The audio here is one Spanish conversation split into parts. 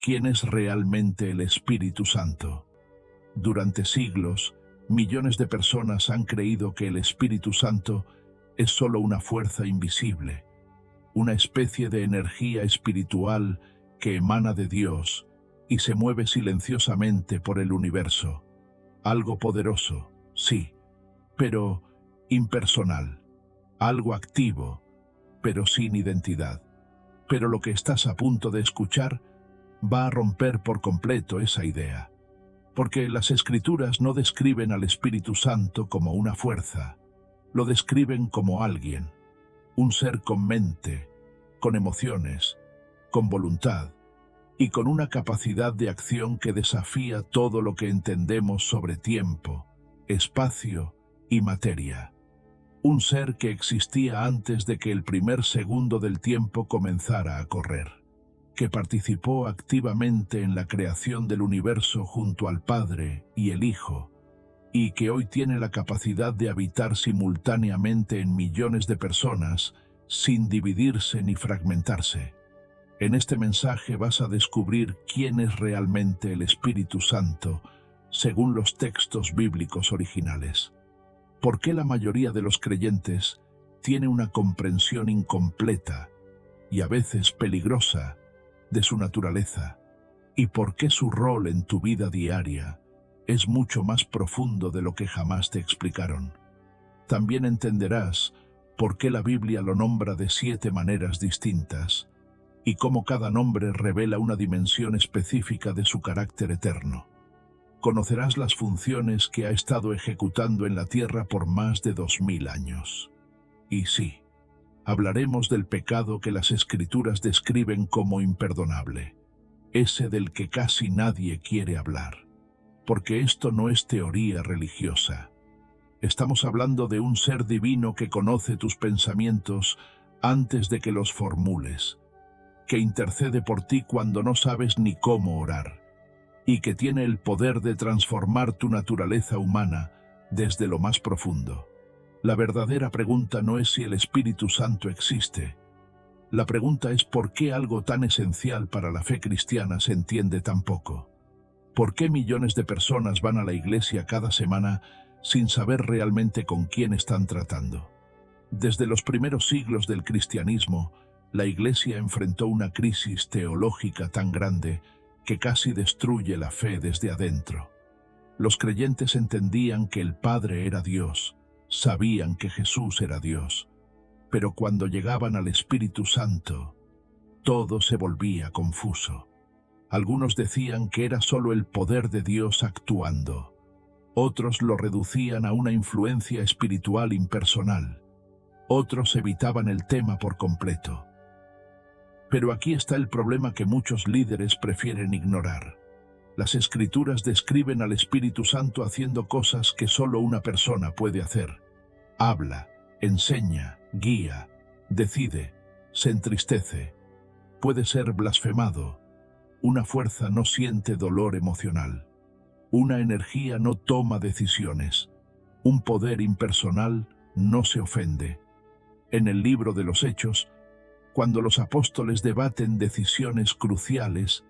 ¿Quién es realmente el Espíritu Santo? Durante siglos, millones de personas han creído que el Espíritu Santo es solo una fuerza invisible, una especie de energía espiritual que emana de Dios y se mueve silenciosamente por el universo. Algo poderoso, sí, pero impersonal. Algo activo, pero sin identidad. Pero lo que estás a punto de escuchar va a romper por completo esa idea. Porque las Escrituras no describen al Espíritu Santo como una fuerza, lo describen como alguien, un ser con mente, con emociones, con voluntad y con una capacidad de acción que desafía todo lo que entendemos sobre tiempo, espacio y materia. Un ser que existía antes de que el primer segundo del tiempo comenzara a correr, que participó activamente en la creación del universo junto al Padre y el Hijo, y que hoy tiene la capacidad de habitar simultáneamente en millones de personas sin dividirse ni fragmentarse. En este mensaje vas a descubrir quién es realmente el Espíritu Santo según los textos bíblicos originales. ¿Por qué la mayoría de los creyentes tiene una comprensión incompleta y a veces peligrosa de su naturaleza? ¿Y por qué su rol en tu vida diaria es mucho más profundo de lo que jamás te explicaron? También entenderás por qué la Biblia lo nombra de 7 maneras distintas y cómo cada nombre revela una dimensión específica de su carácter eterno. Conocerás las funciones que ha estado ejecutando en la tierra por más de 2000 años. Y sí, hablaremos del pecado que las Escrituras describen como imperdonable, ese del que casi nadie quiere hablar, porque esto no es teoría religiosa. Estamos hablando de un ser divino que conoce tus pensamientos antes de que los formules, que intercede por ti cuando no sabes ni cómo orar, y que tiene el poder de transformar tu naturaleza humana desde lo más profundo. La verdadera pregunta no es si el Espíritu Santo existe. La pregunta es por qué algo tan esencial para la fe cristiana se entiende tan poco. ¿Por qué millones de personas van a la iglesia cada semana sin saber realmente con quién están tratando? Desde los primeros siglos del cristianismo, la iglesia enfrentó una crisis teológica tan grande que casi destruye la fe desde adentro. Los creyentes entendían que el Padre era Dios, sabían que Jesús era Dios, pero cuando llegaban al Espíritu Santo, todo se volvía confuso. Algunos decían que era solo el poder de Dios actuando. Otros lo reducían a una influencia espiritual impersonal. Otros evitaban el tema por completo. Pero aquí está el problema que muchos líderes prefieren ignorar. Las Escrituras describen al Espíritu Santo haciendo cosas que solo una persona puede hacer. Habla, enseña, guía, decide, se entristece, puede ser blasfemado. Una fuerza no siente dolor emocional. Una energía no toma decisiones. Un poder impersonal no se ofende. En el libro de los Hechos, cuando los apóstoles debaten decisiones cruciales,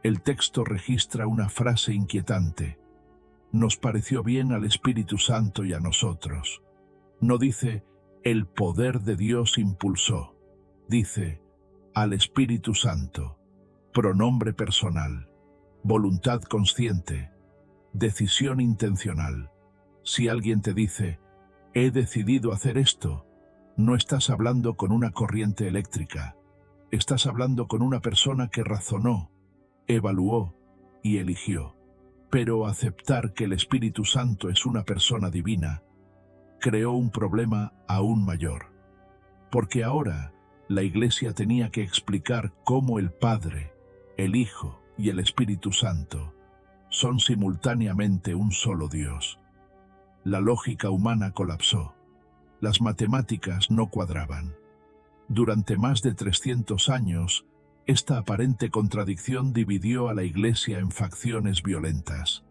el texto registra una frase inquietante. Nos pareció bien al Espíritu Santo y a nosotros. No dice, el poder de Dios impulsó. Dice, al Espíritu Santo. Pronombre personal. Voluntad consciente. Decisión intencional. Si alguien te dice, he decidido hacer esto, no estás hablando con una corriente eléctrica. Estás hablando con una persona que razonó, evaluó y eligió. Pero aceptar que el Espíritu Santo es una persona divina creó un problema aún mayor. Porque ahora la Iglesia tenía que explicar cómo el Padre, el Hijo y el Espíritu Santo son simultáneamente un solo Dios. La lógica humana colapsó. Las matemáticas no cuadraban. Durante más de 300 años, esta aparente contradicción dividió a la Iglesia en facciones violentas.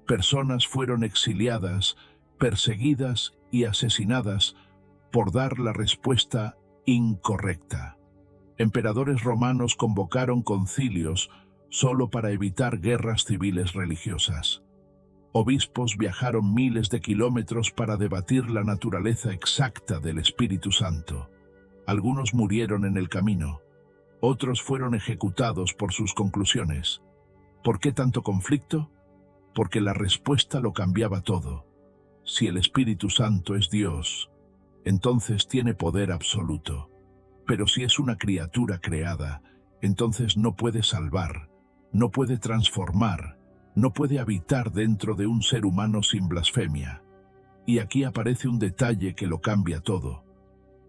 Personas fueron exiliadas, perseguidas y asesinadas por dar la respuesta incorrecta. Emperadores romanos convocaron concilios solo para evitar guerras civiles religiosas. Obispos viajaron miles de kilómetros para debatir la naturaleza exacta del Espíritu Santo. Algunos murieron en el camino, otros fueron ejecutados por sus conclusiones. ¿Por qué tanto conflicto? Porque la respuesta lo cambiaba todo. Si el Espíritu Santo es Dios, entonces tiene poder absoluto. Pero si es una criatura creada, entonces no puede salvar, no puede transformar, no puede habitar dentro de un ser humano sin blasfemia. Y aquí aparece un detalle que lo cambia todo.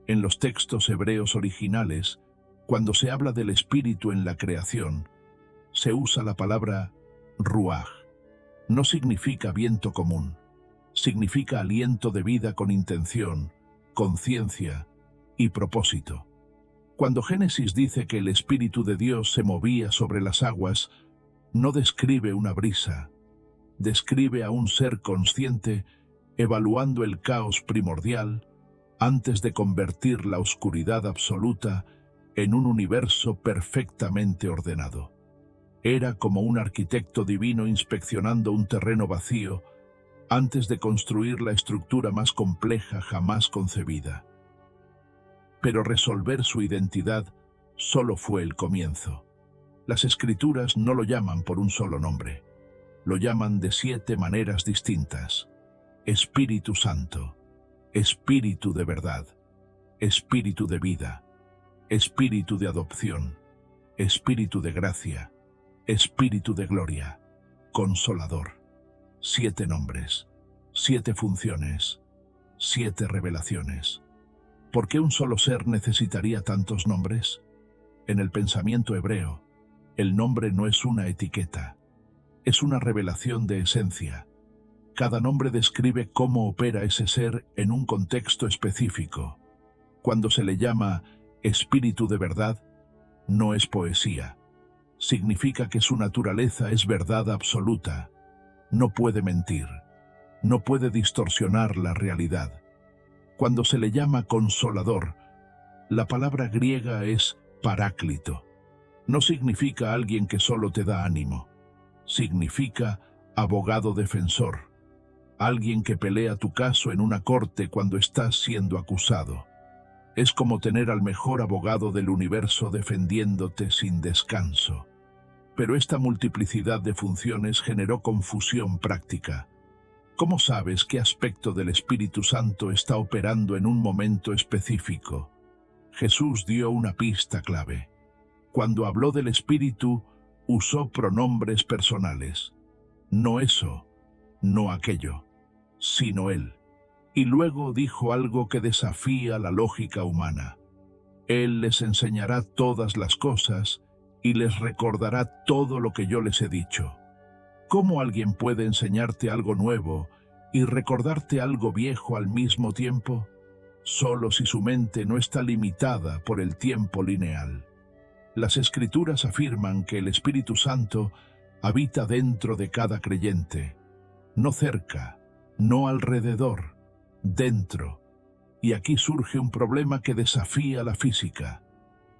En los textos hebreos originales, cuando se habla del Espíritu en la creación, se usa la palabra ruaj. No significa viento común, significa aliento de vida con intención, conciencia y propósito. Cuando Génesis dice que el Espíritu de Dios se movía sobre las aguas, no describe una brisa, describe a un ser consciente evaluando el caos primordial antes de convertir la oscuridad absoluta en un universo perfectamente ordenado. Era como un arquitecto divino inspeccionando un terreno vacío antes de construir la estructura más compleja jamás concebida. Pero resolver su identidad solo fue el comienzo. Las Escrituras no lo llaman por un solo nombre. Lo llaman de 7 maneras distintas. Espíritu Santo, Espíritu de verdad, Espíritu de vida, Espíritu de adopción, Espíritu de gracia, Espíritu de gloria, Consolador. 7 nombres, 7 funciones, 7 revelaciones. ¿Por qué un solo ser necesitaría tantos nombres? En el pensamiento hebreo, el nombre no es una etiqueta, es una revelación de esencia. Cada nombre describe cómo opera ese ser en un contexto específico. Cuando se le llama Espíritu de verdad, no es poesía. Significa que su naturaleza es verdad absoluta. No puede mentir, no puede distorsionar la realidad. Cuando se le llama Consolador, la palabra griega es paráclito. No significa alguien que solo te da ánimo. Significa abogado defensor. Alguien que pelea tu caso en una corte cuando estás siendo acusado. Es como tener al mejor abogado del universo defendiéndote sin descanso. Pero esta multiplicidad de funciones generó confusión práctica. ¿Cómo sabes qué aspecto del Espíritu Santo está operando en un momento específico? Jesús dio una pista clave. Cuando habló del Espíritu, usó pronombres personales. No eso, no aquello, sino Él. Y luego dijo algo que desafía la lógica humana. Él les enseñará todas las cosas y les recordará todo lo que yo les he dicho. ¿Cómo alguien puede enseñarte algo nuevo y recordarte algo viejo al mismo tiempo? Solo si su mente no está limitada por el tiempo lineal. Las Escrituras afirman que el Espíritu Santo habita dentro de cada creyente, no cerca, no alrededor, dentro. Y aquí surge un problema que desafía la física.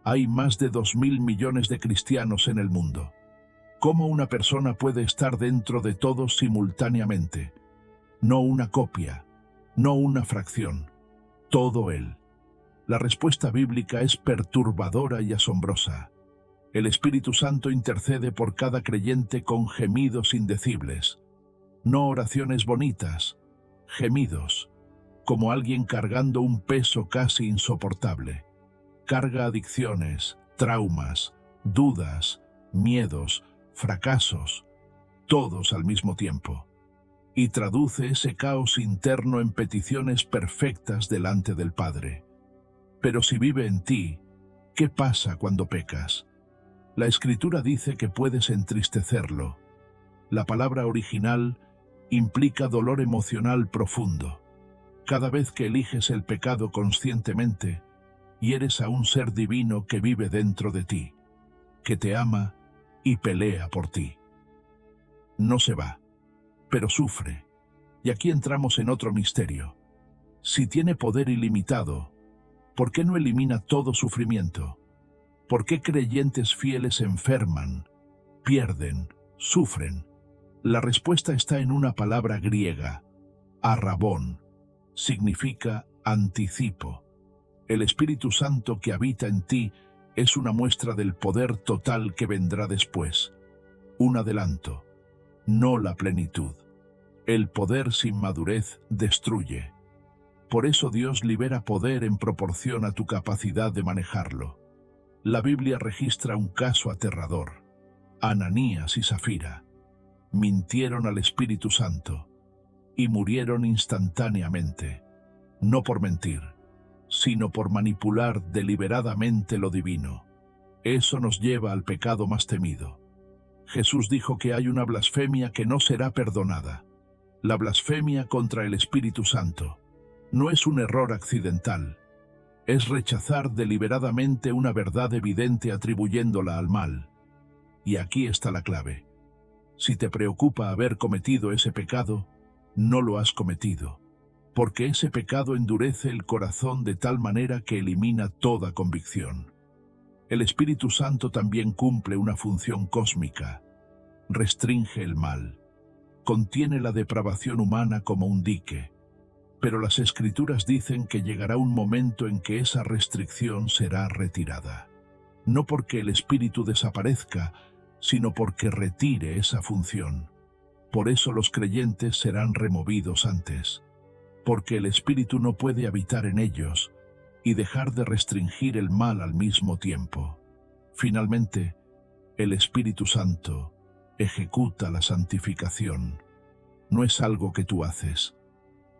Hay más de 2.000 millones de cristianos en el mundo. ¿Cómo una persona puede estar dentro de todos simultáneamente? No una copia, no una fracción, todo Él. La respuesta bíblica es perturbadora y asombrosa. El Espíritu Santo intercede por cada creyente con gemidos indecibles. No oraciones bonitas, gemidos, como alguien cargando un peso casi insoportable. Carga adicciones, traumas, dudas, miedos, fracasos, todos al mismo tiempo. Y traduce ese caos interno en peticiones perfectas delante del Padre. Pero si vive en ti, ¿qué pasa cuando pecas? La Escritura dice que puedes entristecerlo. La palabra original implica dolor emocional profundo. Cada vez que eliges el pecado conscientemente, hieres a un ser divino que vive dentro de ti, que te ama y pelea por ti. No se va, pero sufre. Y aquí entramos en otro misterio. Si tiene poder ilimitado, ¿por qué no elimina todo sufrimiento? ¿Por qué creyentes fieles enferman, pierden, sufren. La respuesta está en una palabra griega, arrabón. Significa anticipo. El Espíritu Santo que habita en ti es una muestra del poder total que vendrá después. Un adelanto, no la plenitud. El poder sin madurez destruye. Por eso Dios libera poder en proporción a tu capacidad de manejarlo. La Biblia registra un caso aterrador. Ananías y Zafira mintieron al Espíritu Santo y murieron instantáneamente, no por mentir, sino por manipular deliberadamente lo divino. Eso nos lleva al pecado más temido. Jesús dijo que hay una blasfemia que no será perdonada. La blasfemia contra el Espíritu Santo no es un error accidental, es rechazar deliberadamente una verdad evidente atribuyéndola al mal. Y aquí está la clave. Si te preocupa haber cometido ese pecado, no lo has cometido, porque ese pecado endurece el corazón de tal manera que elimina toda convicción. El Espíritu Santo también cumple una función cósmica. Restringe el mal. Contiene la depravación humana como un dique. Pero las Escrituras dicen que llegará un momento en que esa restricción será retirada. No porque el Espíritu desaparezca, sino porque retire esa función. Por eso los creyentes serán removidos antes, porque el Espíritu no puede habitar en ellos y dejar de restringir el mal al mismo tiempo. Finalmente, el Espíritu Santo ejecuta la santificación. No es algo que tú haces,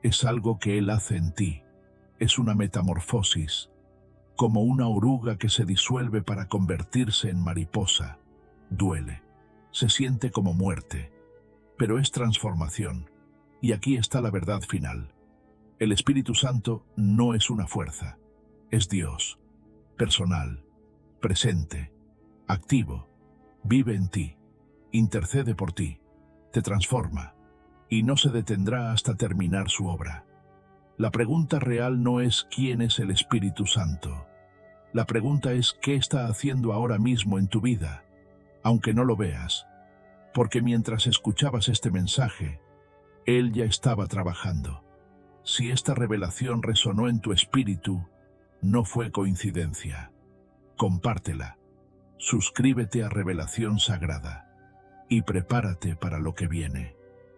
es algo que Él hace en ti. Es una metamorfosis, como una oruga que se disuelve para convertirse en mariposa. Duele, se siente como muerte, pero es transformación. Y aquí está la verdad final. El Espíritu Santo no es una fuerza, es Dios, personal, presente, activo, vive en ti, intercede por ti, te transforma, y no se detendrá hasta terminar su obra. La pregunta real no es quién es el Espíritu Santo. La pregunta es qué está haciendo ahora mismo en tu vida, aunque no lo veas, porque mientras escuchabas este mensaje, Él ya estaba trabajando. Si esta revelación resonó en tu espíritu, no fue coincidencia. Compártela, suscríbete a Revelación Sagrada y prepárate para lo que viene.